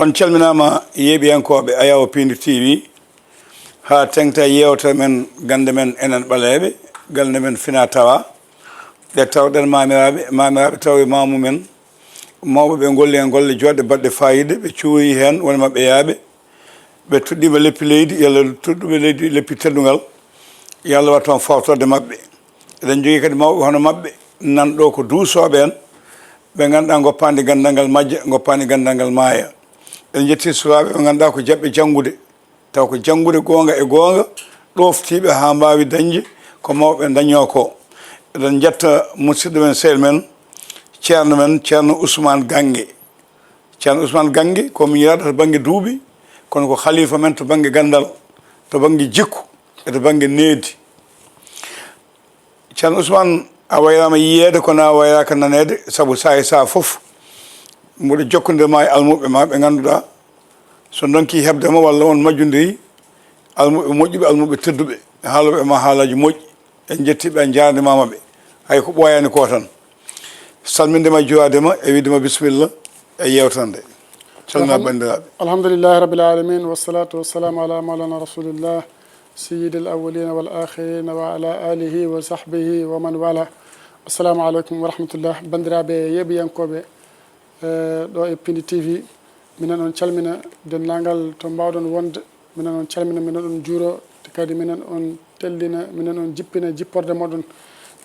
on calminama yeeɓiyankoɓe ayawo Piindi TV ha tengta yewtere men gande men enen ɓaleɓe gande men fina tawa ɗe tawɗen mamiraɓe tawi mamumen mawɓe ɓe golli hen golle joɗɗe baɗɗe fayida ɓe cuuyi hen woni mabɓe yaaɓe ɓe tuɗɗima leppi leydi yalla tuɗɗuɓe leydi leppi teddugal yo Allah wat toon fawtorde mabɓe eɗen jogui kadi mawɓe hono mabɓe nanɗo ko duusoɓe en ɓe ganduɗa goppande gandal ngal majja goppande gandal ngal maaya en jetti sukaɓe ɓe ganduɗa ko jaɓɓe janggude taw ko janggude gonga e gonga ɗoftiɓe ha mbawi dañde ko mawɓe daño ko eɗen jetta musidɗo men sehil men ceerno Ousmane Gangue ceerno Ousmane Gangue komi yiraɗo to banggue duuɓi kono ko khalifa men to banggue gandal to banggue jikku e to banggue needi ceerno Ousmane a wayrama yiyede kono a wayraka nanede saabu sa e sa foof mboɗo jokkodirma e almuɓe ma ɓe ganduɗa so donki hebdema walla on majjodiri almuɓe moƴƴuɓe almuɓe tedduɓe haaloɓe ma haalaji moƴƴi en jettiɓe en jardimamaɓe hay ko ɓooyani ko tan salmindema jowadema e widema bisimilla e yewtande calmina bandiraɓe alhamdulillahi rabbil alamin wassalatu wassalamu ala maulana rasulillah sayyidil awwalina wal akhirina wa ala alihi wa sahbihi wa man wala assalamu aleykum wa rahmatullah bandiraɓe yeeɓiyankoɓe ɗo e Piindi TV minen on calmina dennagal to mbawɗon wonde minen on calmina minen on juuro kadi minen on tellina minen on jippina jipporde moɗon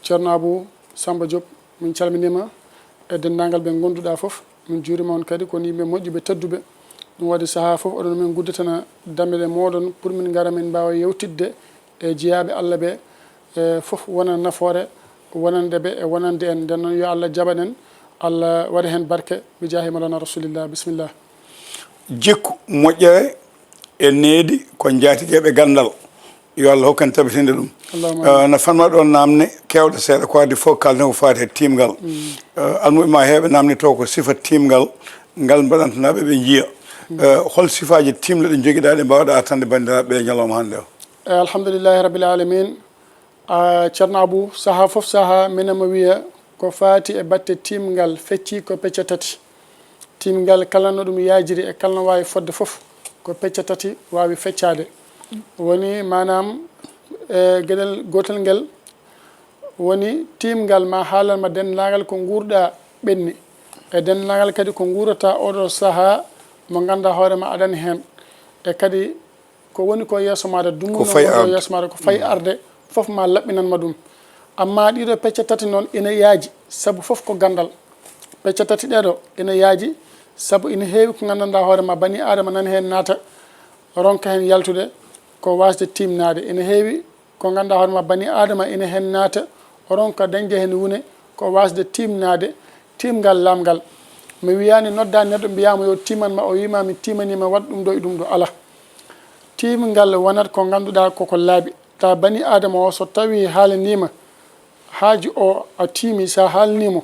ceerno Abou Samba Diop min calminima e dendagal ɓe gonduɗa foof min juurima on kadi kono yimɓe moƴƴuɓe tedduɓe ɗum waɗi saaha foof oɗon min guddatana dameɗe moɗon pour min gara min mbawa yewtidde e jeeyaɓe Allah ɓe e foof wona nafoore wonande ɓe e wonande en nden noon yo Allah jaɓanen Allah waɗa hen barke mi jaahi malana rasulillah bisimillah jikku moƴƴere e needi ko jaatigueɓe gandal yo Allah hokkan tabitinde ɗum no fanma ɗon namne kewɗe seeɗa ko adi fof kalden ko fati e timgal almuɓe ma heeɓe namni to ko sifa timgal ngal mbaɗantanaɓe ɓe jiiya hol sifaji timle ɗe joguiɗa ɗe mbawɗa attande bandiraɓe ñalawma hande o alhamdulillahi rabbil alamin ceerno Abou saaha foof saaha minema wiya ko fati e batte timgal fecci ko pecce tati timgal kala no ɗum yajiri e kala no wawi fodde foof ko pecce tati wawi feccade woni manam gueɗel gotel nguel woni timgal ma haalanma dendagal ko guurɗa ɓenni e dendagal kadi ko guurata oɗo saaha mo ganduɗa hoorema aɗani hen e kadi ko woni ko yeeso maɗa dummuno yeeso maɗa ko fayi arde foof ma laɓɓinanma ɗum amma ɗiɗo pecce tati noon ina yaaji saabu foof ko gandal pecce tati ɗeɗo ina yaaji saabu ina heewi ko gandanɗa hoorema bani adama nani hen naata ronka hen yaltude ko wasde timnade ina heewi ko ganduɗa hoorema bani adama ina hen naata ronka dañde hen wune ko wasde timnade timgal lamgal mi wiyani nodda neɗɗo mbiyama yo timanma o wima mi timanima waɗ ɗum ɗo e ɗum ɗo ala timgal wonat ko ganduɗa koko laaɓi ta bani adama o so tawi haalanima haaji o a tiimi sa haalnimo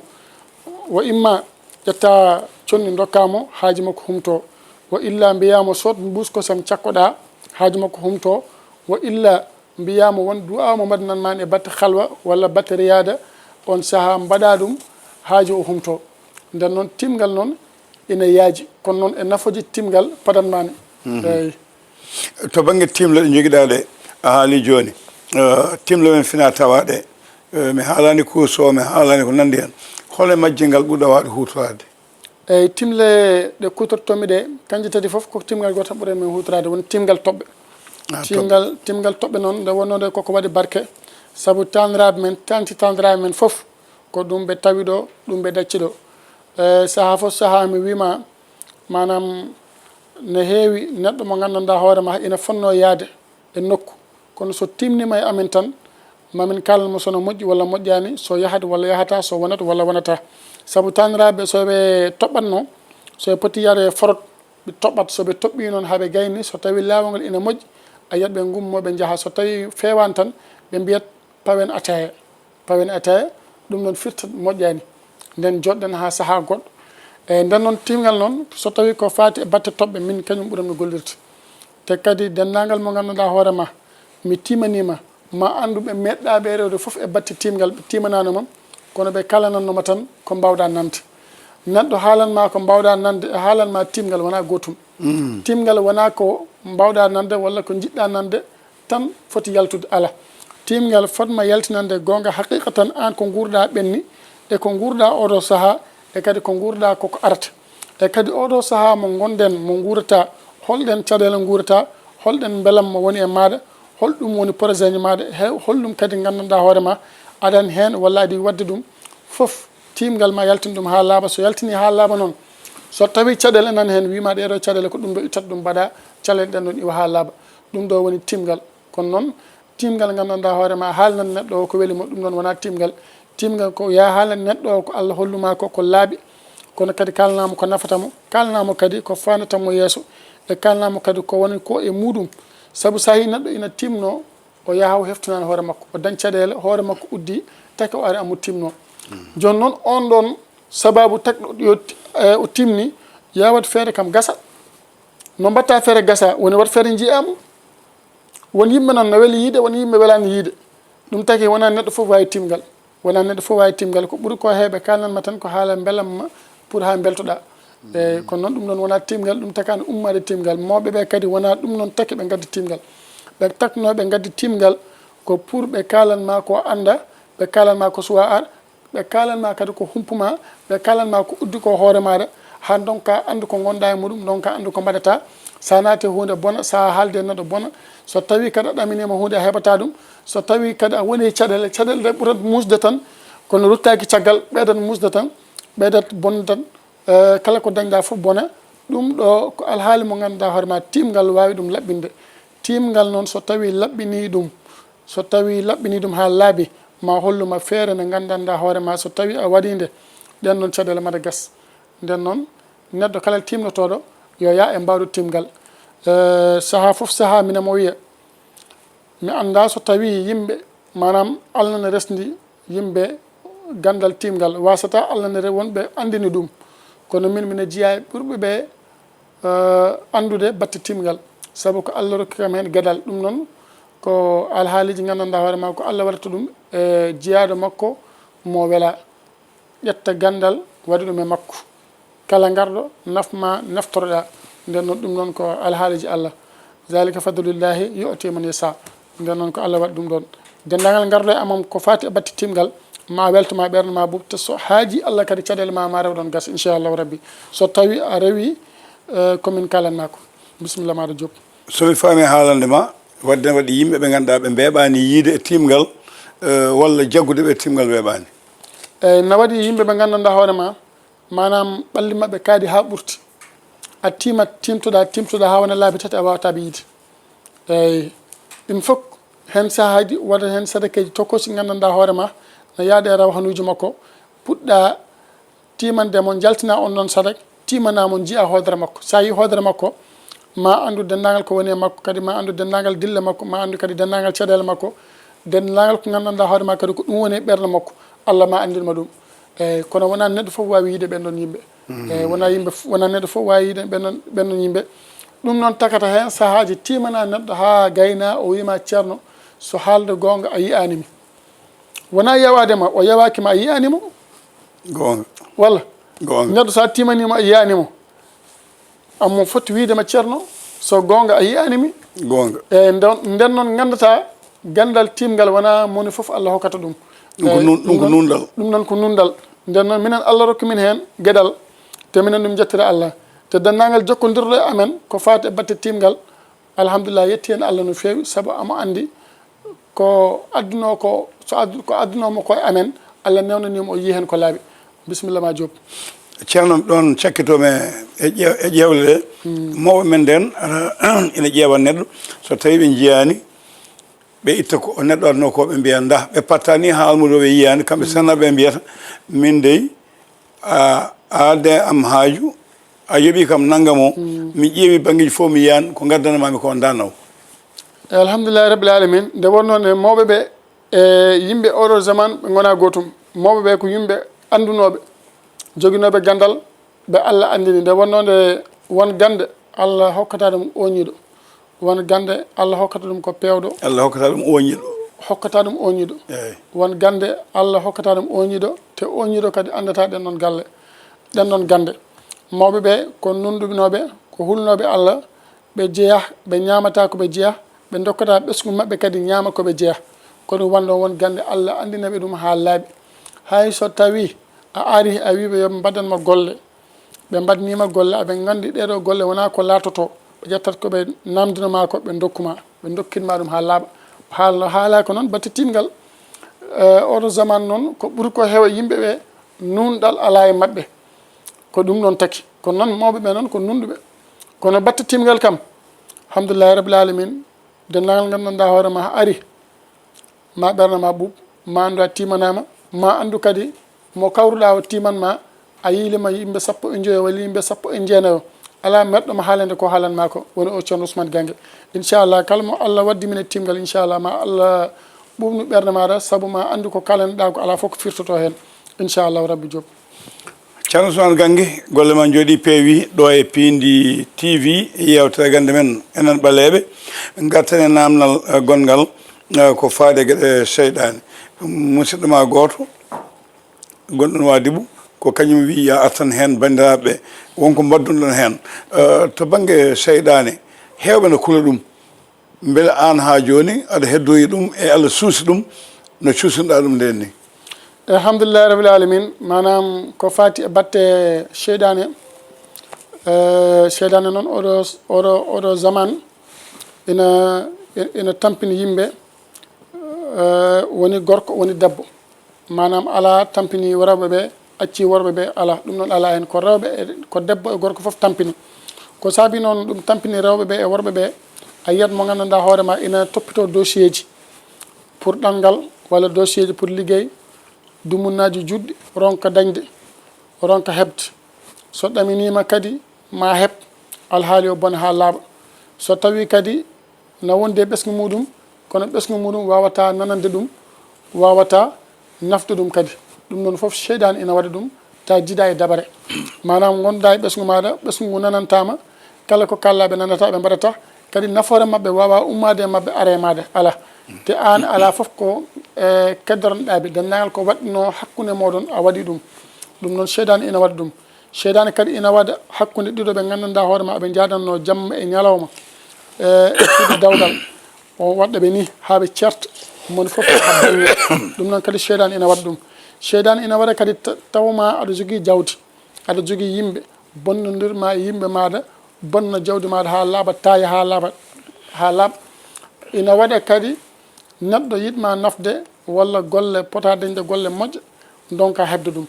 wo imma ƴetta conni dokkamo haaji makko humto wo illa mbiyamo sot mbus kosam cakkoɗa haaji makko humto wo illa mbiyamo won du'a mo mbaɗananmani e batte halwa walla batte riyada on saaha mbaɗa ɗum haaji o humto nden noon timgal noon ina yaaji kono noon e nafoji timgal padanmani eyi to banggue timle ɗe joguiɗa ɗe a haali joni timle men fina tawa ɗe mi haalani kuuso mi haalani ko nandi hen hole majje ngal ɓuurɗa wawde hutorade eyyi timle ɗe kutortomi ɗe kanje tati foof ko timgal goto tan ɓuuren min hutorade woni timgal toɓɓe timgal toɓɓe noon nde wonnode koko waɗi barke saabu taniraɓe men tantiraɓe men foof ko ɗum ɓe tawi ɗo ɗum ɓe dacci ɗo saaha foof saaha mi wima manam ne heewi neɗɗo mo gandanɗa hoorema ina fonno yaade e nokku kono so timnima e amen tan mamin kalmo sono moƴƴi walla moƴƴani so yahat walla yahata so wonat walla wonata saabu taniraɓe soɓe toɓɓatno soɓe poti yaade forot ɓe toɓɓat soɓe toɓɓi noon haaɓe gayni so tawi lawol ngol ina moƴƴi a yiyat ɓe gummoɓe jaaha so tawi fewani tan ɓe mbiyat pawen ataye ɗum noon firta moƴƴani nden joɗɗen ha saaha goɗɗo eyyi nden noon timgal noon so tawi ko fati e batte toɓɓe min kañum ɓuuranmi gollirde te kadi dendagal mo ganduɗa hoorema mi timanima ma andu ɓe meɗɗaɓe rewde foof e batte timgal ɓe timanano mom kono ɓe kalanannoma tan ko mbawɗa namde neɗɗo haalanma ko mbawɗa nande e haalanma timgal wona gotum timgal wona ko mbawɗa nande walla ko jiɗɗa nande tan foti yaltude ala timgal fotma yaltinande gonga haqiqatan an ko gurɗa ɓenni e ko gurɗa oɗo saaha e kadi ko gurɗa koko arata e kadi oɗo saaha mo gonden mo gurata holɗen caɗele gurata holɗen beelam mo woni e maɗa holɗum woni projet maɗa holɗum kadi gandanɗa hoorema aɗan hen walla aɗa wadde ɗum foof timgal ma yaltin ɗum ha laaɓa so yaltini ha laaɓa noon so tawi caɗele nan hen wima ɗeɗo caɗele ko ɗum ɗo ittat ɗum mbaɗa calel ɗen ɗon iwa ha laaɓa ɗum ɗo woni timgal kono noon timgal gandanɗa hoorema haalnan neɗɗo o ko welimo ɗum ɗon wona timgal timgal ko ya haalan neɗɗo o ko Allah holluma ko laaɓi kono kadi kalnamo ko nafatamo kalnamo kadi ko fanatamo yeeso e kalnamo kadi ko woni ko e muɗum saabu sa yi neɗɗo ina timno o yaha o heftinani hoore makko o dañ caɗele hoore makko uddi taki o ari amo timno joni noon on ɗon sababu takɗo yo o timni ya wat feere kam gasa no mbatta feere gasa woni wat feere jiyama won yimɓe noon no weeli yiide won yimɓe welani yiide ɗum taki wona neɗɗo foof wawi timgal wona neɗɗo foof wawi timgal ko ɓuuri ko heeɓe kalnanma tan ko haala beelamma pour ha beltoɗa eyyi kono noon ɗum ɗon wona timgal ɗum takani ummade timgal mawɓeɓe kadi wona ɗum noon taki ɓe gaddi timgal ɓe taknoɓe gaddi timgal ko pour ɓe kalanma ko anda ɓe kalanma ko suwa ar ɓe kalanma kadi ko humpuma ɓe kalanma ko uddi ko hoore maɗa ha donka andu ko gonɗa e muɗum donka andu ko mbaɗata sa naati hunde bona sa haalde neɗɗo bona so tawi kadi a ɗaminima hunde a heɓata ɗum so tawi kadi a woni caɗele caɗele ɗe ɓuurat musde tan kono ruttaki caggal ɓeydat musde tan ɓeydat bonde tan kala ko dañɗa foof bona ɗum ɗo ko alhaali mo ganduɗa hoorema timgal wawi ɗum laɓɓinde timgal noon so tawi laɓɓini ɗum ha laaɓi ma holluma feere nde gandanɗa hoorema so tawi a waɗinde ɗen noon caɗele maɗa gas nden noon neɗɗo kala timnotoɗo yo ya e mbawɗo timgal saaha foof saaha minemo wiya mi anda so tawi yimɓe manam Allah ne resdi yimɓe gandal timgal wasata Allah ne wonɓe andini ɗum kono min mine jiiya ɓurɓe ɓe andude batte timgal saabu ko Allah rokki kam hen gueɗal ɗum noon ko alhaaliji gandanɗa hoorema ko Allah waɗata ɗum e jeyade makko mo weela ƴetta gandal waɗi ɗum e makko kala garɗo nafma naftoroɗa nden noon ɗum noon ko alhaaliji Allah zalika fadlullahi yu'ti man yasha nden noon ko Allah waɗi ɗum ɗon dendagal garɗo e amam ko fati e batte timgal ma weltoma ɓerde ma bubta so haaji Allah kadi caɗele ma rew ɗon gas inchallahu rabbi so tawi a rewi komin kalanma ko bisimilla maɗa Diop somi faami haalande ma wadde waɗi yimɓe ɓe ganduɗa ɓe mbeɓani yiide e timgal walla jaggude ɓe timgal weeɓani eyyi no waɗi yimɓe ɓe gandanɗa hoorema manam ɓalli mabɓe kaadi ha ɓurti a timat timtoɗa ha wona laabi tati a wawataɓe yiide eyyi ɗum fof hen sahaji waɗa hen sadakeji tokkosi gandanɗa hoorema no yaade e rawhanuji makko puɗɗa timandemo jaltina on ɗon sadak timanamo jiiya hoodere makko sa yi hoodere makko ma andu dendagal ko woni e makko kadi ma andu dendagal dille makko ma andu kadi dendagal caɗele makko dendagal ko gandanɗa hoorema kadi ko ɗum woni e ɓerde makko Allah ma andirma ɗum eyyi kono wona neɗɗo foof wawi yiide ɓen ɗon yimɓe eyyi wona neɗɗo foof wawi yiide ɓen ɗon yimɓe ɗum noon takata hen sahaji timana neɗɗo ha gayna o wima ceerno so haalde gonga a yiyanimi wona yewadema o yewakima a yiyanimo gonga walla gonga neɗɗo sa timanimo a yiyanimo ammo foti widema ceerno so gonga a yiyanimi gonga eyyi nden noon gandata gandal timgal wona moni foof Allah hokkata ɗum ɗum ko nundal ɗum noon ko nundal nden noon minen Allah rokki min hen gueɗal te minen ɗum jettira Allah te dendagal jokkodirɗo e amen ko fati e batte timgal alhamdulillah yetti hen Allah no fewi saabu amo andi ko adduno ko ko addunomo ko e amen Allah newnanima o yi hen ko laaɓi bisimilla ma Diop ceerno ɗon cakkitome e ƴewle ɗe mawɓe men nden ina ƴeewa neɗɗo so tawi ɓe jiyani ɓe itta ko neɗɗo adno ko ɓe mbiya da ɓe pattani ha almudo ɓe yiyani kamɓe sanna ɓe mbiyata min dey a adde am haaju a yoɓi kam naggam o mi ƴeewi banggueji fof mi yiyani ko gaddanamami ko danaw alhamdulillahi rabbil alamin nde wonnoon mawɓe ɓe e yimɓe oɗo zaman ɓe gona gotum mawɓe ɓe ko yimɓe andunoɓe joguinoɓe gandal ɓe Allah andini nde wonnode won gande Allah hokkata ɗum oñiɗo won gande Allah hokkata ɗum ko pewɗo Allah hokkata ɗum oñiɗo hokkata ɗum oñiɗo eyyi won gande Allah hokkata ɗum oñiɗo te oñiɗo kadi andata ɗen ɗon galle ɗen ɗon gande mawɓe ɓe ko nunduɓinoɓe ko hulnoɓe Allah ɓe jeeya ɓe ñamata ko ɓe jeeya ɓe dokkata ɓesgu mabɓe kadi ñama koɓe jeeya ko ɗum wonɗon won gande Allah andinaɓe ɗum ha laaɓi hay so tawi a ari a wiɓe yoɓe mbaɗanma golle ɓe mbaɗnima golle aɓe gandi ɗeɗo golle wona ko latoto ɓe ƴettat koɓe namdinoma ko ɓe dokkuma ɓe dokkinma ɗum ha laaɓa haala ko noon batte timgal oɗo zaman noon ko ɓuuri ko heewa yimɓeɓe nunɗal ala e mabɓe ko ɗum ɗon taki kono noon mawɓeɓe noon ko nunɗuɓe kono batte timgal kam alhamdulillahi rabbil alamin dendagal gandanɗa hoorema ari ma ɓernama ɓuuɓ ma andu a timanama ma andu kadi mo kawruɗa o timanma a yiilima yimɓe sappo e joyo walla yimɓe sappo e jeenayo ala merɗoma haalande ko haalanma ko woni o ceerno Ousmane Gangue inchallah kala mo Allah waddi min e timgal inchallah ma Allah ɓuɓnu ɓerde maɗa saabu ma andu ko kalanɗa ko ala fof ko firtoto hen inchallahu rabbi Diop. ceerno Ousmane Gangue golle ma jooɗi peewi ɗo e Piindi TV yewtere gande men enen ɓaleɓe garten e namdal gongal ko faade gueɗe seyɗade musidɗo ma goto gonɗon Wadibu ko kañum wi ya artan hen bandiraɓe wonko mbaddunɗon hen to banggue seyɗane hewɓe ne kula ɗum beele an ha joni aɗa heddoyi ɗum e Allah suusi ɗum no cuusinoɗa ɗum nden ni. alhamdulillahi rabbil alamin manam ko fati e batte seyɗane seyɗane noon oɗo zaman ina tampini yimɓe woni gorko woni debbo manam ala tampini rewɓeɓe acci worɓeɓe ala ɗum noon ala hen ko rewɓe ko debbo e gorko foof tampini ko saabi noon ɗum tampini rewɓeɓe e worɓeɓe a yiyat mo gandanɗa hoorema ina toppito dossier ji pour ɗanngal walla dossier ji pour liggey dumunnaji juɗɗi ronka dañde ronka heɓde so ɗaminima kadi ma heɓ alhaali o bone ha laaɓa so tawi kadi na wonde ɓesgu muɗum kono ɓesgu muɗum wawata nanande ɗum wawata nafde ɗum kadi ɗum noon foof seyɗan ina waɗa ɗum ta jiiɗa e dabare manam gonda e ɓesgu maɗa ɓesgu ngu nanantama kala ko kallaɓe nanata ɓe mbaɗata kadi nafoore mabɓe wawa ummade e mabɓe are maɗa ala te an ala foof ko keddoranɗaɓe dennagal ko waɗino hakkude moɗon a waɗi ɗum ɗum noon seyɗan ina waɗa ɗum seyɗan kadi ina waɗa hakkude ɗiɗo ɓe gandanɗa hoorema aɓe jadanno jamma e ñalawma e fuuɗi dawdal o waɗɗaɓe ni haaɓe certa moni foof ha dañe ɗum noon kadi seyɗan ina waɗa ɗum seyɗan ina waɗa kadi tawma aɗa jogui jawdi aɗa jogui yimɓe bonnodirma e yimɓe maɗa bonna jawdi maɗa ha laaɓa taaya ha laaɓa ina waɗa kadi neɗɗo yiɗma nafde walla golle pota dañde golle moƴƴe donka hebde ɗum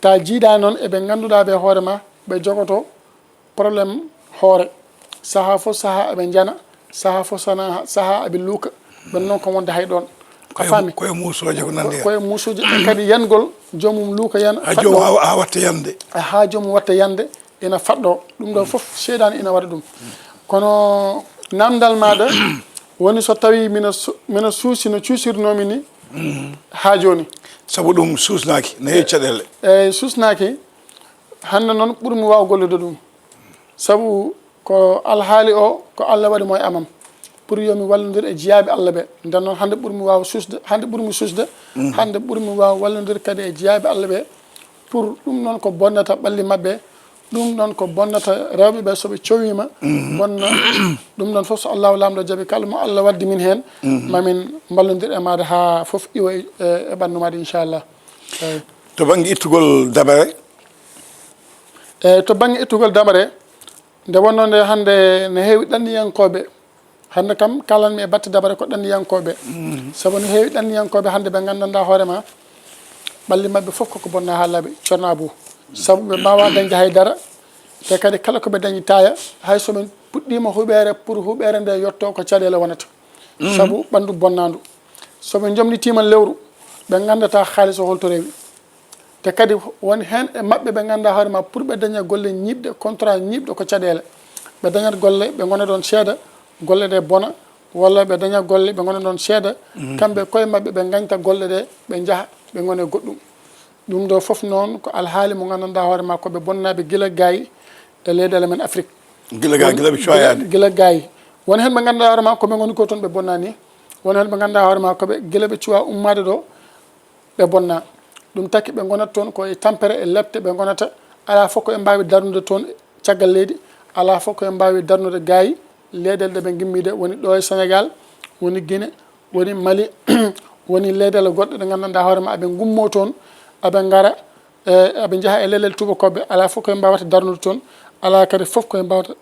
ta jiiɗa noon eɓe ganduɗa ɓe hoorema ɓe jogoto probléme hoore saaha foof saaha eɓe jana saaha foof saaha eɓe luuka ɓen noon ko wonde hay ɗon a faami koye musoje ko nandi koye musuji e kadi yangol jomum luuka yan ha watta yande ha jomum watta yande ina faɗɗo ɗum ɗon foof seyɗan ina waɗa ɗum kono namdal maɗa woni so tawi mina suusi no cuusirnomi ni ha joni saabu ɗum suusnaki ne heewi caɗele eyyi suusnaki hande noon ɓuurmi waw gollude ɗum saabu ko alhaali o ko Allah waɗi mo e amam pour yomi wallodir e jeeyaɓe Allah ɓe nden noon hande ɓuurmi waw susde hande ɓuurmi susde hande ɓuurmi waw wallodir kadi e jeeyaɓe Allah ɓe pour ɗum noon ko bonnata ɓalli mabɓe ɗum ɗon ko bonnata rewɓeɓe soɓe cowima bonna ɗum ɗon foof so Allahu lamɗo jaaɓi kala mo Allah waddi min hen mamin ballodir e maɗa ha foof iwa e ɓandu maɗa inchallah eyyi to banggue ittugol dabare eyyi to banggue ittugol dabare nde wonno nde hande ne heewi ɗanniyankoɓe hande kam kalanmi e batte dabare ko ɗanniyankoɓe saabu ne heewi ɗanniyankoɓe hande ɓe gandanɗa hoorema ɓalli mabɓe foof koko bonna ha laaɓi ceerno Abou saabu ɓe mbawa dañde haydara te kadi kala koɓe dañi taaya hay soɓe puɗɗima huɓere pour huɓere nde yetto ko caɗele wonata saabu ɓandu bonnandu soɓe jomnitima lewru ɓe gandata haaliss o holto rewi te kadi woni hen e mabɓe ɓe ganduɗa hoorema pour ɓe daña golle ñiɓɗe contrat ñiɓɗe ko caɗele ɓe dañat golle ɓe gona ɗon seeɗa golle ɗe bona walla ɓe daña golle ɓe gona ɗon seeɗa kamɓe koye mabɓe ɓe gañta golle ɗe ɓe jaaha ɓe gone goɗɗum ɗum ɗo foof noon ko alhaali mo gandanɗa hoorema koɓe bonnaɓe guila gaayi e leyɗele men Afrique guila ɓe coyade guila gaayi woni hen ɓe ganduɗa hoorema koɓe goni ko toon ɓe bonnani woni hen ɓe ganduɗa hoorema koɓe guila ɓe cuwa ummade ɗo ɓe bonna ɗum taki ɓe gonata toon koye tampere e lebte ɓe gonata ala fof koɓe mbawi darnude toon caggal leydi ala fof koɓe mbawi darnude gaayi leyɗele ɗe ɓe gimmide woni ɗo e Sénégal woni Guinée woni Mali woni leyɗele goɗɗe ɗe gandanɗa hoorema aɓe gummo toon aɓe gara aɓe jaaha e leyɗele tubakoɓe ala fof koɓe mbawata darnude toon ala kadi fof koɓe mbawata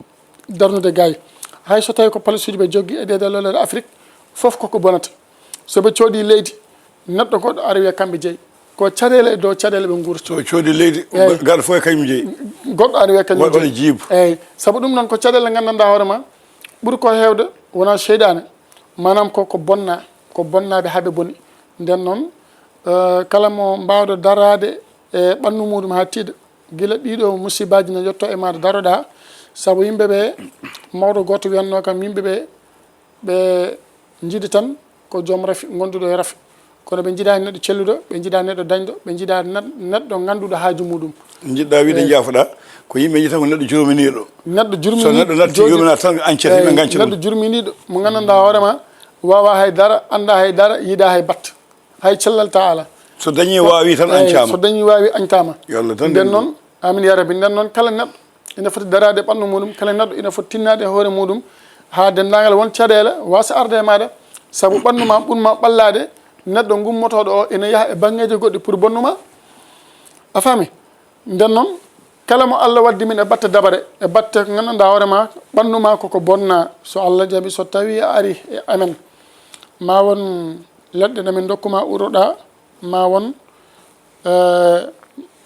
darnude gaayi hay so tawi ko place uji ɓe jogui e ɗeɗe lolere Afrique fof koko bonata soɓe coodi leydi neɗɗo goɗɗo ara wiya kamɓe jeeyi ko caɗele e dow caɗele ɓe guurta so coodi leydi gaɗa fof e kañum jeeyi goɗɗo ara wiya kañum waɗa jiibu eyyi saabu ɗum noon ko caɗele gandanɗa hoorema ɓuuri ko hewde wona cheydane manam ko bonnaɓe haaɓe boni nden noon kala mo mbawɗo darade e ɓandu muɗum ha tiiɗa guila ɗiɗo musibaji ne yetto e maɗa daroɗa saabu yimɓeɓe mawɗo goto wiyanno kam yimɓeɓe ɓe jiiɗi tan ko joom rafi gonduɗo e rafi kono ɓe jiiɗani neɗɗo celluɗo ɓe jiiɗa neɗɗo dañɗo ɓe jiiɗa neɗɗo ganduɗo haaju muɗum jiɗɗa wiide jaafoɗa ko yimɓe jiita ko neɗɗo jurminiɗo neɗɗo jurmini so neɗɗo natti yumina tan ancete yimɓe ganca ɗum neɗɗo jurminiɗo mo gandanɗa hoorema wawa haydara anda haydara yiiɗa hay batta hay cellal ta ala so dañi wawi tan ancama so dañi wawi añtama yalla tan nden noon amin ya rabbi nden noon kala neɗɗo ina foti darade ɓandu muɗum kala neɗɗo ina foti tinnade e hoore muɗum ha dendagal won caɗele wasa arde e maɗa saabu ɓannuma ɓurma ɓallade neɗɗo gummotoɗo o ina yaaha e banggueji goɗɗi pour bonnuma a faami nden noon kala mo Allah waddi min e batte dabare e batte ko gandanɗa hoorema ɓannuma koko bonna so Allah jaaɓi so tawi a ari e amen ma won leɗɗe ɗe min dokkuma uroɗa ma won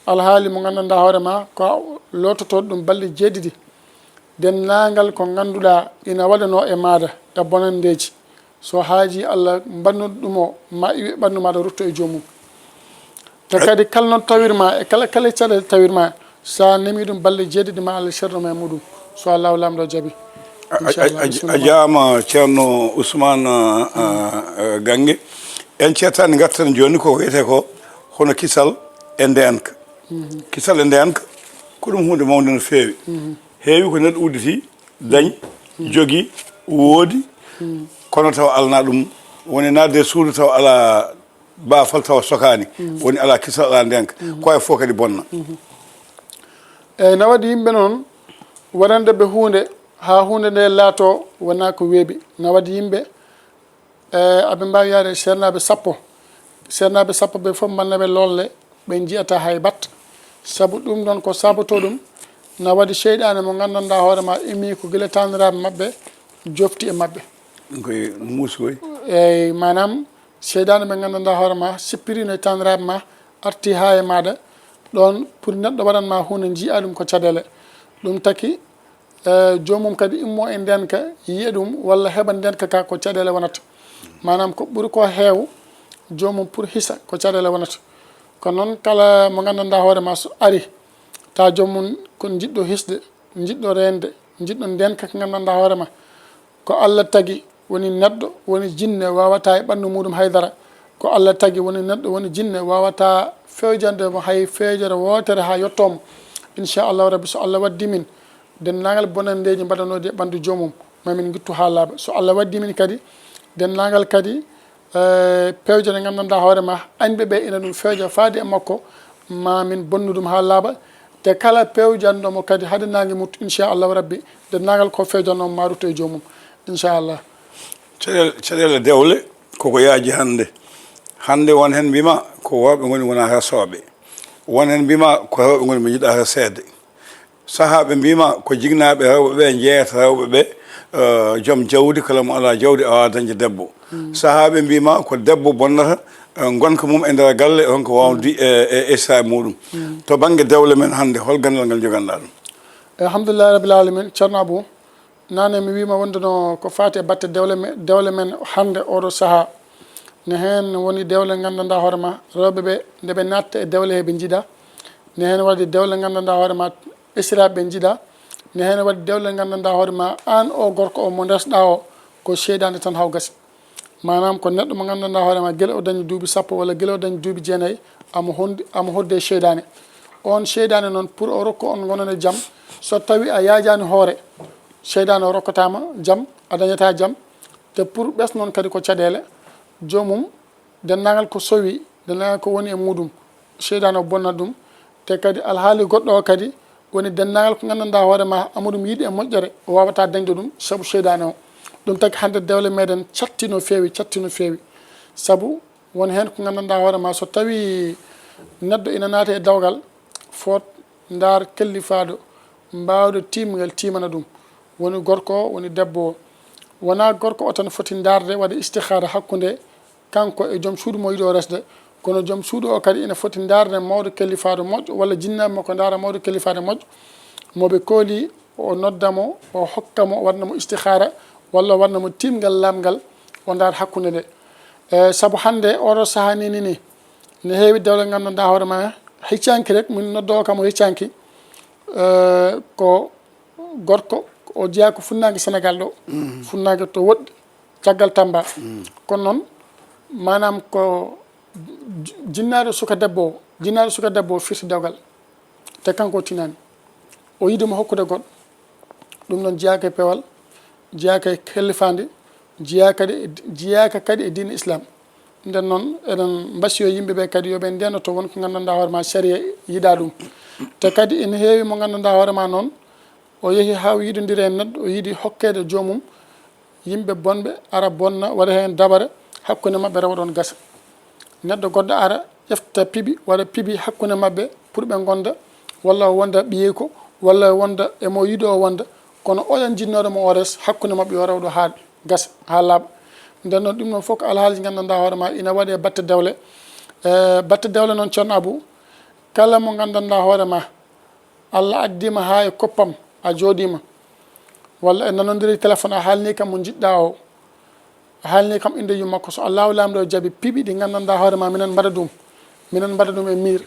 alhaali mo gandanɗa hoorema ko lototoɗo ɗum balɗe jeeɗiɗi dennagal ko ganduɗa ina waɗano e maɗa e bonandeji so haaji Allah bannuɗo ɗum o ma iwi ɓandu maɗa rutto e jomum te kadi kala noon tawirma e kala caɗele tawirma sa nemi ɗum balɗe jeeɗiɗi ma Allah ceernoma e muɗum so Allahu lamɗo jaaɓi a jaama ceerno Ousmane Gangue en cettani gartan joni ko wiyete ko hono kisal e ndenka kisal e ndenka ko ɗum hunde mawde no feewi heewi ko neɗɗo udditi dañ jogui woodi kono taw alana ɗum woni nadde suudu taw ala baafal taw sokani woni ala kisal ala ndenka koye fof kadi bonna eyyi no waɗi yimɓe noon waɗandeɓe hunde ha hunde nde laato wona ko weeɓi no waɗi yimɓe aɓe mbawi yaade sernaɓe sappo ɓe foof mannaɓe lolle ɓe jiyata hay batta saabu ɗum ɗon ko saboto ɗum no waɗi cheyɗane mo gandanɗa hoorema imi ko guila taniraɓe mabɓe jofti e mabɓe ɗum koye muusi koy eyyi manam cheyɗane ɓe gandanɗa hoorema sippirino e taniraɓe ma arti ha e maɗa ɗon pour neɗɗo waɗanma hunde jiiya ɗum ko caɗele ɗum taki jomum kadi immo e ndenka yiya ɗum walla heɓa ndenka ka ko caɗele wonata manam ko ɓuuri ko heew jomum pour hissa ko caɗele wonata kono noon kala mo gandanɗa hoorema so ari ta jomum ko jiɗɗo hisde jiɗɗo rende jiɗɗo ndenka ko gandanɗa hoorema ko Allah tagui woni neɗɗo woni jinne wawata e ɓandu muɗum haydara ko Allah tagui woni neɗɗo woni jinne wawata fewjande mo hay feejere wotere ha yettomo inchallahu rabbi so Allah waddi min dennagal bonandeji mbaɗanoɗi e ɓandu jomum mamin guittu ha laaɓa so Allah waddi min kadi dennagal kadi pewje nde gandanɗa hoorema añɓeɓe ina ɗum fewja faade e makko mamin bonnu ɗum ha laaɓa te kala pewjanɗomo kadi haade nangue muttu inchallahu rabbi dennagal ko fewjannomo ma rutto e jomum inchallah caɗele dewle koko yaaji hande won hen mbima ko wawɓe goni wona hesoɓe won hen mbima ko rewɓe goni ɓe jiiɗa resede sahaɓe mbima ko jignaɓe rewɓeɓe jeeyata rewɓeɓe joom jawdi kala mo ala jawdi awa dañde debbo sahaɓe mbima ko debbo bonnata gonka mum e nder galle on ko wawdi e issa muɗum to banggue dewle men hande hol gandal ngal joganɗa ɗum alhamdulillah rabbil alamin ceerno Abou nane mi wima wonduno ko fati e batte dewle men hande oɗo saaha ne hen woni dewle gandanɗa hoorema rewɓeɓe ndeɓe natta e dewle he ɓe jiiɗa ne hen waɗi dewle gandanɗa hoorema ɓesiraɓe ɓe jiiɗa ne hen waɗi dewle gandanɗa hoorema an o gorko o mo ndesɗa o ko seydade tan haw gasi manam ko neɗɗo mo gandanɗa hoorema guila o dañi duuɓi sappo walla guila o dañi duuɓi jeenayyi amo hodde seydane on seydane noon pour o rokku on gonane jaam so tawi a yajani hoore seydane o rokkatama jaam a dañata jaam te pour ɓes noon kadi ko caɗele jomum dennagal ko sowi dennagal ko woni e muɗum seydano bonna ɗum te kadi alhaali goɗɗo o kadi woni dennagal ko gandanɗa hoore ma amadum yiiɗi e moƴƴere o wawata dañde ɗum saabu seydano o ɗum tagi hande dewle meɗen catti no fewi saabu woni hen ko gandanɗa hoore ma so tawi neɗɗo ina naata e dawgal fot ndar kellifaɗo mbawɗo timmugal timana ɗum woni gorko o woni debbo o wona gorko o tan foti darde waɗa istihara hakkude kanko e joom suudu mo yiiɗo resde kono joom suudu o kadi ina foti darde mawɗo kellifaɗo moƴƴo walla jinnaɓe makko dara mawɗo kellifaɗo moƴƴo moɓe kooli o noddamo o hokkamo o waɗnamo istihara walla o waɗnamo timgal lamgal o dar hakkude nde saabu hande oɗo saaha ni ne heewi dewle gandanɗa hoore ma heccanki rek min noddowo kam o heccanki ko gorko o jeeya ko funnague Sénégal ɗo funnague to woɗɗi caggal Tamba kono noon manam ko jinnaɗo suka debbo o firti dewgal te kanko o tinani o yiidimo hokkude goɗɗo ɗum noon jeyaka e pewal jeyaka e hellifade jeyaka kadi e diine islam nden noon eɗen mbasiyo yimɓeɓe kadi yoɓe ndeno to wonko gandanɗa hoore ma saria yiiɗa ɗum te kadi ene heewi mo gandanɗa hoore ma noon o yeehi ha yidodiri e neɗɗo o yiiɗi hokkede joomum yimɓe bonɓe ara bonna waɗa hen dabare hakkude mabɓe rewa ɗon gasa neɗɗo goɗɗo ara ƴefta piiɓi waɗa piiɓi hakkude mabɓe pour ɓe gonda walla o wonda ɓiyeyko walla o wonda emo yiiɗo o wonda kono oɗon jinnoɗomo o res hakkude mabɓe yo rewɗo ha gasa ha laaɓa nden noon ɗum noon fof ko alhaali gandanɗa hoore ma ina waɗe batte dewle noon ceerno Abou kala mo gandanɗa hoore ma Allah addima ha e koppam a jooɗima walla e nanodiri téléphone a haalni kam mo jiɗɗa o a haalni kam inde yummakko so Allahu lamɗo jaaɓi piiɓi ɗi gandanɗa hoore ma minen mbaɗa ɗum e mir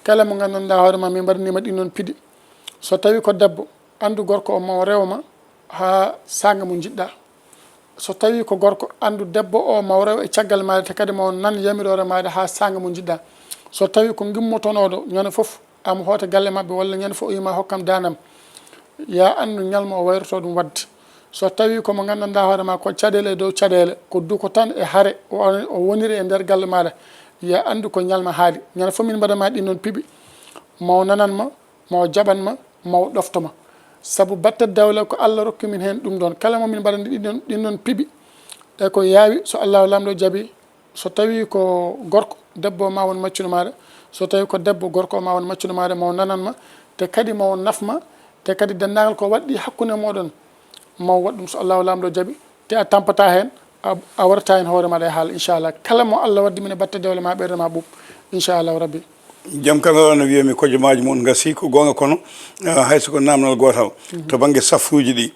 kala mo gandanɗa hoore ma min mbaɗanima ɗin noon piiɗi so tawi ko debbo andu gorko o ma rewma ha sanga mo jiɗɗa so tawi ko gorko andu debbo o ma rew e caggal maɗa te kadi mo nan yamirore maɗa ha sanga mo jiɗɗa so tawi ko gimmotonoɗo ñande foof amo hoota galle mabɓe walla ñande foof o yima hokkam danam ya andu ñalma o wayroto ɗum wadde so tawi komo gandanɗa hoore ma ko caɗele e dow caɗele ko duko tan e haare o woniri e nder galle maɗa ya andu ko ñalma haali ñande foof min mbaɗama ɗin noon piiɓi maw nananma maw jaɓanma maw ɗoftoma saabu batte dawle ko Allah rokki min hen ɗum ɗon kala momin mbaɗani ɗin noon piiɓi e ko yaawi so Allahu lamɗo jaaɓi so tawi ko gorko debbo ma won maccuno maɗa so tawi ko debbo gorko ma won maccuno maɗa maw nananma te kadi maw nafma te kadi dendagal ko waɗɗi hakkude moɗon maw waɗɗum so Allahu lamɗo jaaɓi te a tampata hen a warata hen hoore maɗa e haala inchallah kala mo Allah waddi min e batte dewle ma ɓerde ma ɓuuɓ inchallahu rabbi jaam kala no wiyami kojomaji mon gasi ko gonga kono hayso ko namdal gotal to banggue safuji ɗi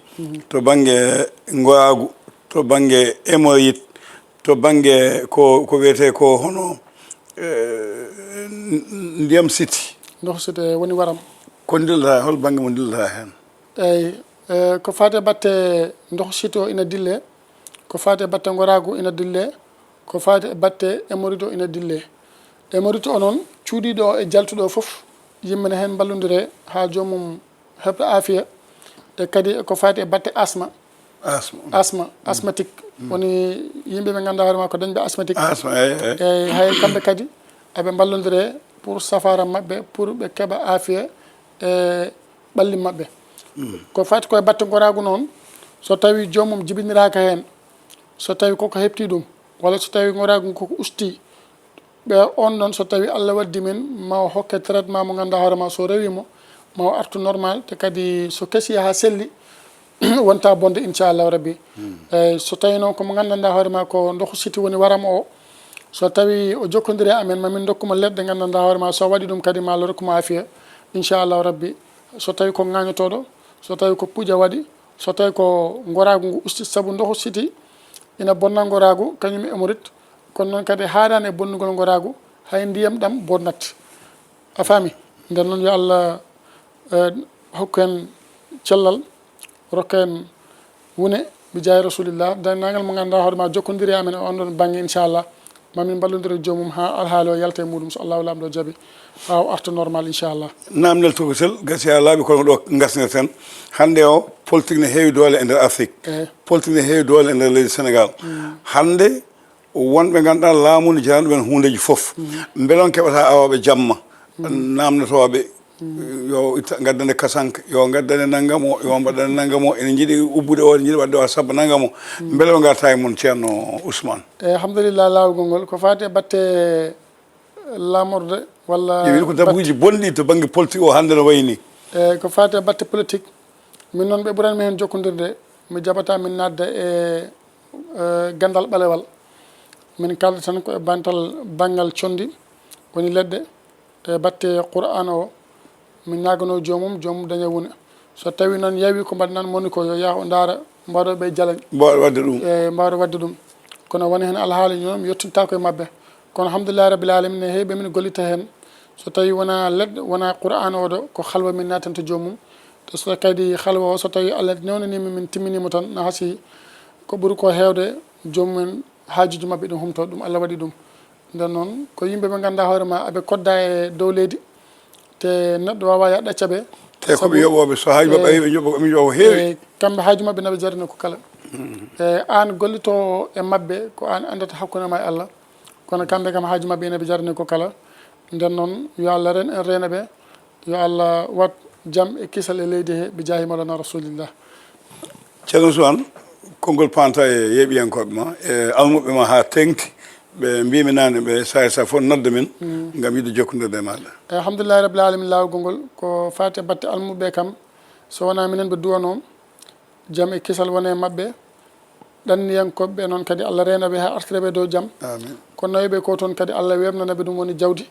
to banggue goagu to banggue hémorroïde to banggue ko wiyete ko hono ndiyam siti ndox siti woni waram ko dillata hol banggue mo dillata hen eyyi ko fate batte ndox siti o ina dille ko fate batte goragu ina dille ko fate batte hémorroïde o ina dille hémorroïde o noon cuuɗiɗo o e jaltuɗo foof yimɓe ne hen ballodire ha jomum heɓta afiya e kadi ko fati e batte asthmatique woni yimɓe ɓe ganduɗa hoore ma ko dañɓe asthmatique eyyi hay kamɓe kadi eɓe ballodire pour safara mabɓe pour ɓe keeɓa afiya e ɓalli mabɓe ko fati koye batte goragu noon so tawi jomum jibiniraka hen so tawi koko hepti ɗum walla so tawi goragu koko usti ɓe on noon so tawi Allah waddi min ma hokke traitement mo ganduɗa hoore ma so rewimo ma artu normal te kadi so keesi ha selli wonta bonde inchallahu rabbi eyyi so tawi noon komo gandanɗa hoore ma ko ndoku siti woni waram o so tawi o jokkodiri amen mamin dokkuma leɗɗe gandanɗa hoore ma so waɗi ɗum kadi ma Allah rokkuma afiya inchallahu rabbi so tawi ko gañotoɗo so tawi ko puuja waɗi so tawi ko goragu ngu usti saabu ndoku siti ina bonna goragu kañum hémorroïde kono noon kadi haɗani e bonnugol goragu hay ndiyam ɗam bonnat a faami nden noon yo Allah hokku en cellal rokka en wune bi jaay rasulillah dendagal mo ganduɗa hoore ma jokkodiri amen e on ɗon banggue inchallah mamin ballodira jomum ha alhaali o yalta e muɗum so Allahu lamɗo jaaɓi ha o arta normal inchallah namdal tokosel gasi ha laaɓi kono ɗo gasne tan hande o politique ne heewi doole e nder Afrique politique ne heewi doole e nder leydi Sénégal hande wonɓe ganduɗa laamu ne jaranɗo men hundeji foof beelon keɓata awoɓe jamma namnotoɓe yo gaddane kasanka yo gaddane naggam o yo mbaɗane naggam o ene jiiɗi ubbude o ene jiiɗi wadde o sabba naggam o beele o garta e mon ceerno Ousmane. Alhamdulillah lawgol ngol ko fati e batte lamorde walla wi ko dabuji bonɗi to banggue politique o hande no wayni ko fati e batte politique min noon ɓe ɓuranmi hen jokkodirde mi jaɓata min nadda e gandal ɓalewal min kalda tan ko e banggal condi woni leɗɗe e batte Qur'an o min ñagano jomum daña wune so tawi noon yawi ko mbaɗnan moni ko yo yaah o daara mbaɗoɓe jalañ mbaɗo wadde ɗum mbaɗo wadde ɗum kono woni hen alhaali noon mi yettintako e mabɓe kono alhamdulillah rabbil alamin ne heeɓi min gollita hen so tawi wona leɗɗe wona Qur'an oɗo ko halwa min natanta jomum to so kadi halwa o so tawi Allah newnanimi min timminimo tan no haasi ko ɓuuri ko hewde jomumen haajuji mabɓe ɗum humto ɗum Allah waɗi ɗum nden noon ko yimɓe ɓe ganduɗa hoorema aɓe kodda e dow leydi te neɗɗo wawa ya ɗaccaɓe te koɓe yoɓoɓe so haaju mabɓe ɓe yoɓo heewi kamɓe haaju mabɓe naɓe jarani ko kala an gollito e mabɓe ko an andata hakkude ma e Allah kono kamɓe kam haaju mabɓe naɓe jarani ko kala nden noon yo Allah ren en rena ɓe yo Allah wat jaam e kisal e leydi he ɓe jaahi malana rasulillah. ceerno Ousmane konngol panta e yeeɓiyankoɓe ma e almuɓe ma ha tengti ɓe mbimi nane ɓe sa fof nodda min gam yiɗde jokkodirde e maɗa. Alhamdulillah rabbil alamin lawgol ngol ko fati e batte almuɓe kam so wona minen ɓe duwano jaam e kisal wone mabɓe ɗanniyankoɓe noon kadi Allah renaɓe ha artireɓe dow jaam kono nawiɓe ko toon kadi Allah webnanaɓe ɗum woni jawdi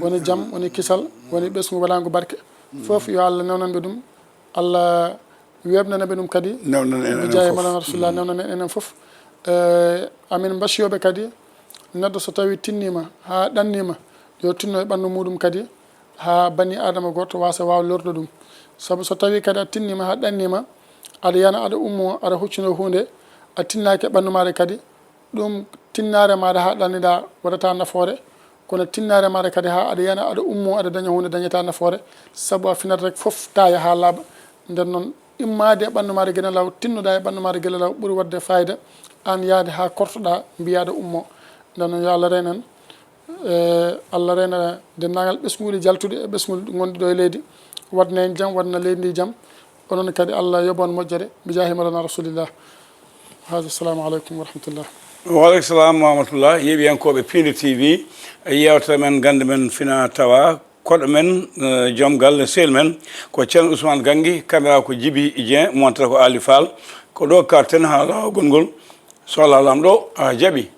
woni jaam woni kisal woni ɓesgu waɗago barke foof yo Allah newnanɓe ɗum Allah webnanaɓe ɗum kadi ɓe jeeya malana rasulullah newnanen enen foof amin mbasiyoɓe kadi neɗɗo so tawi tinnima ha ɗannima yo tinno e ɓandu muɗum kadi ha bani adama goto wasa waw lordo ɗum saabu so tawi kadi a tinnima ha ɗannima aɗa yana aɗa ummo aɗa huccino hunde a tinnaki e ɓandu maɗa kadi ɗum tinnare maɗa ha ɗannida waɗata nafoore kono tinnare maɗa kadi ha aɗa yana aɗa ummo aɗa daña hunde dañata nafoore saabu a finat rek foof taya ha laaɓa nden noon immade e ɓandu maɗa gueɗe law tinnuɗa e ɓandu maɗa gueɗe law ɓuuri wadde fayida an yaade ha kortoɗa mbiyaɗa ummo nden noon yo Allah renen Allah rena dendagal ɓesguɗi jaltuɗi e ɓesguɗi gonɗi ɗo e leydi wadna en jaam wadna leydi ndi jaam onon kadi Allah yobon moƴƴere bi jaahi malana rasulillah hada assalamu aleykum wa rahmatullah. Waaleykum salam wa rahmatullah yeeɓiyankoɓe Piindi TV yewtere men gande men fina tawa koɗo men joom galle sehil men ko ceerno Ousmane Gangue caméra ko Djiby Dieng montre ko Ali Fall ko ɗo karten ha lawol ngol so Allah lamɗo a jaaɓi.